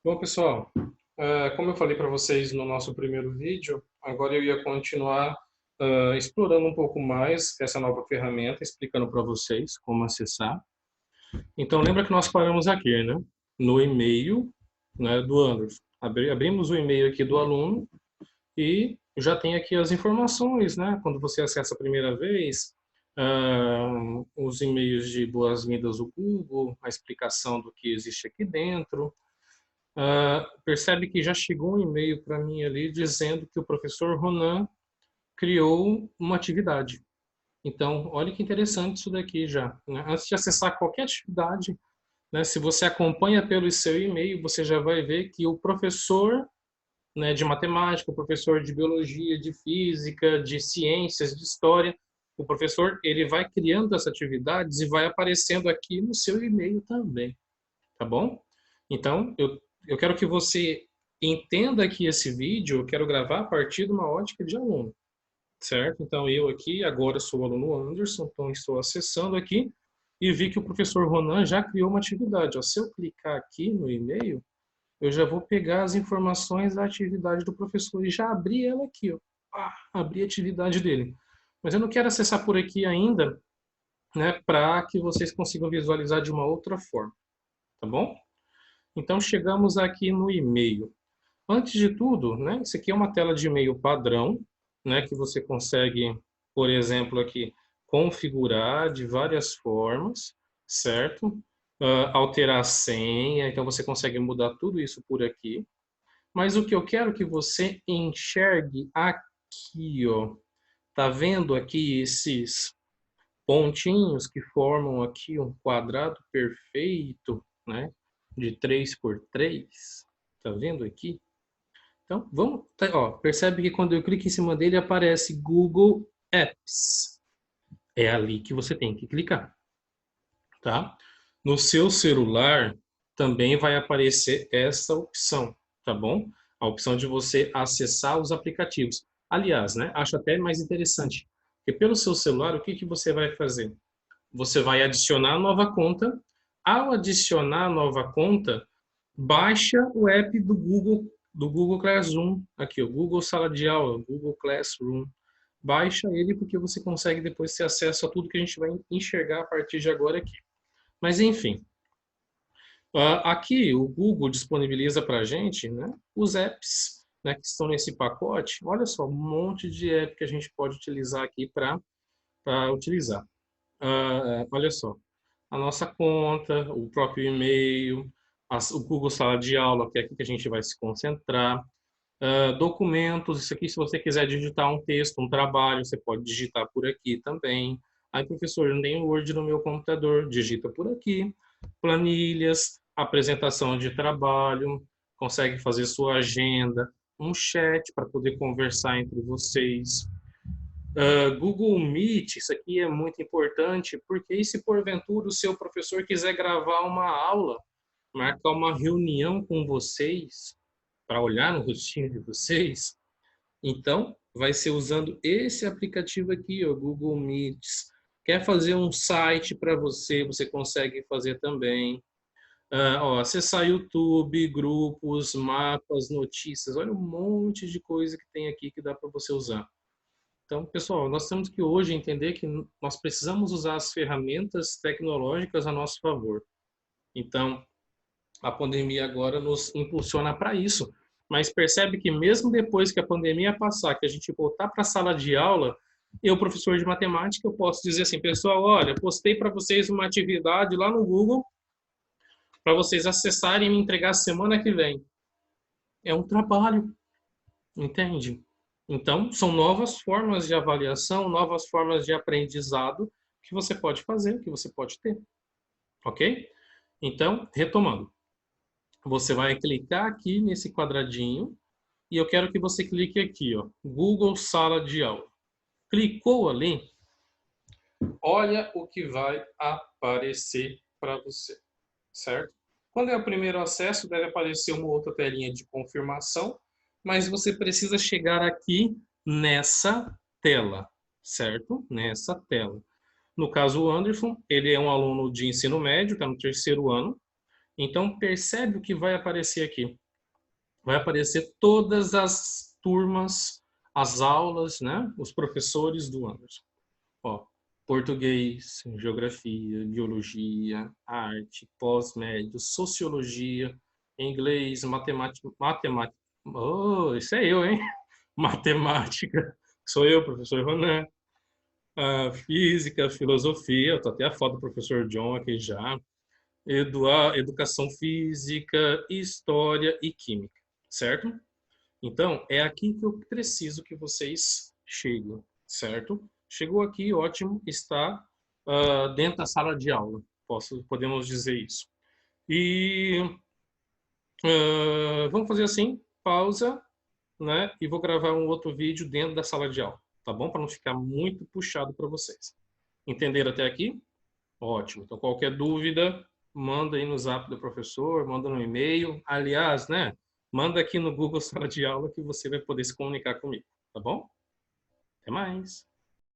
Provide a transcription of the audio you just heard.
Bom, pessoal, como eu falei para vocês no nosso primeiro vídeo, agora eu ia continuar explorando um pouco mais essa nova ferramenta, explicando para vocês como acessar. Então, lembra que nós paramos aqui, né? No e-mail, né, do Anderson. Abrimos o e-mail aqui do aluno e já tem aqui as informações, né? Quando você acessa a primeira vez, os e-mails de boas-vindas do Google, a explicação do que existe aqui dentro. Percebe que já chegou um e-mail para mim ali dizendo que o professor Ronan criou uma atividade. Então, olha que interessante isso daqui já, né? Antes de acessar qualquer atividade, né, se você acompanha pelo seu e-mail, você já vai ver que o professor, né, de matemática, o professor de biologia, de física, de ciências, de história, o professor ele vai criando essas atividades e vai aparecendo aqui no seu e-mail também, tá bom? Então, eu quero que você entenda que esse vídeo eu quero gravar a partir de uma ótica de aluno, certo? Então, eu aqui agora sou o aluno Anderson, então estou acessando aqui e vi que o professor Ronan já criou uma atividade. Ó, se eu clicar aqui no e-mail, eu já vou pegar as informações da atividade do professor e já abri ela aqui, ó. Abri a atividade dele. Mas eu não quero acessar por aqui ainda, né, para que vocês consigam visualizar de uma outra forma, tá bom? Então, chegamos aqui no e-mail. Antes de tudo, né, isso aqui é uma tela de e-mail padrão, né, que você consegue, por exemplo, aqui, configurar de várias formas, certo? Alterar a senha, então você consegue mudar tudo isso por aqui. Mas o que eu quero que você enxergue aqui, ó, tá vendo aqui esses pontinhos que formam aqui um quadrado perfeito, né, de 3 por 3? Tá vendo aqui? Então, vamos, ó, percebe que quando eu clico em cima dele aparece Google Apps. É ali que você tem que clicar, tá? No seu celular também vai aparecer essa opção, tá bom? A opção de você acessar os aplicativos. Aliás, né, acho até mais interessante, porque pelo seu celular, o que que você vai fazer? Você vai adicionar a nova conta. Ao adicionar a nova conta, baixa o app do Google Classroom, aqui, o Google Sala de Aula, Google Classroom. Baixa ele porque você consegue depois ter acesso a tudo que a gente vai enxergar a partir de agora aqui. Mas enfim, aqui o Google disponibiliza para a gente, né, os apps, né, que estão nesse pacote. Olha só, um monte de app que a gente pode utilizar aqui para utilizar. Olha só, a nossa conta, o próprio e-mail, o Google Sala de Aula, que é aqui que a gente vai se concentrar, documentos, isso aqui se você quiser digitar um texto, um trabalho, você pode digitar por aqui também. Aí, professor, eu não tenho Word no meu computador, digita por aqui. Planilhas, apresentação de trabalho, consegue fazer sua agenda, um chat para poder conversar entre vocês. Google Meet, isso aqui é muito importante, porque e se porventura o seu professor quiser gravar uma aula, marcar uma reunião com vocês, para olhar no rostinho de vocês, então vai ser usando esse aplicativo aqui, o Google Meets. Quer fazer um site para você, você consegue fazer também. Acessar YouTube, grupos, mapas, notícias, olha um monte de coisa que tem aqui que dá para você usar. Então, pessoal, nós temos que hoje entender que nós precisamos usar as ferramentas tecnológicas a nosso favor. Então, a pandemia agora nos impulsiona para isso. Mas percebe que mesmo depois que a pandemia passar, que a gente voltar para a sala de aula, eu, professor de matemática, eu posso dizer assim, pessoal, olha, postei para vocês uma atividade lá no Google para vocês acessarem e me entregar semana que vem. É um trabalho, entende? Então, são novas formas de avaliação, novas formas de aprendizado que você pode fazer, que você pode ter, ok? Então, retomando, você vai clicar aqui nesse quadradinho e eu quero que você clique aqui, ó, Google Sala de Aula. Clicou ali, olha o que vai aparecer para você, certo? Quando é o primeiro acesso, deve aparecer uma outra telinha de confirmação, mas você precisa chegar aqui nessa tela, certo? Nessa tela. No caso, o Anderson, ele é um aluno de ensino médio, está no terceiro ano, Então, percebe o que vai aparecer aqui. Vai aparecer todas as turmas, as aulas, né? Os professores do Anderson. Ó, português, geografia, biologia, arte, pós-médio, sociologia, inglês, matemática. Oh, isso é eu, hein? Matemática. Sou eu, professor Ronan. Física, filosofia, tô até a foto do professor John aqui já. Educação física, história e química, certo? Então, é aqui que eu preciso que vocês cheguem, certo? Chegou aqui, ótimo, está dentro da sala de aula, podemos dizer isso. E vamos fazer assim, pausa, né? E vou gravar um outro vídeo dentro da sala de aula, tá bom? Para não ficar muito puxado para vocês. Entenderam até aqui? Ótimo. Então, qualquer dúvida, manda aí no zap do professor, manda no e-mail. Aliás, né? Manda aqui no Google Sala de Aula que você vai poder se comunicar comigo, tá bom? Até mais!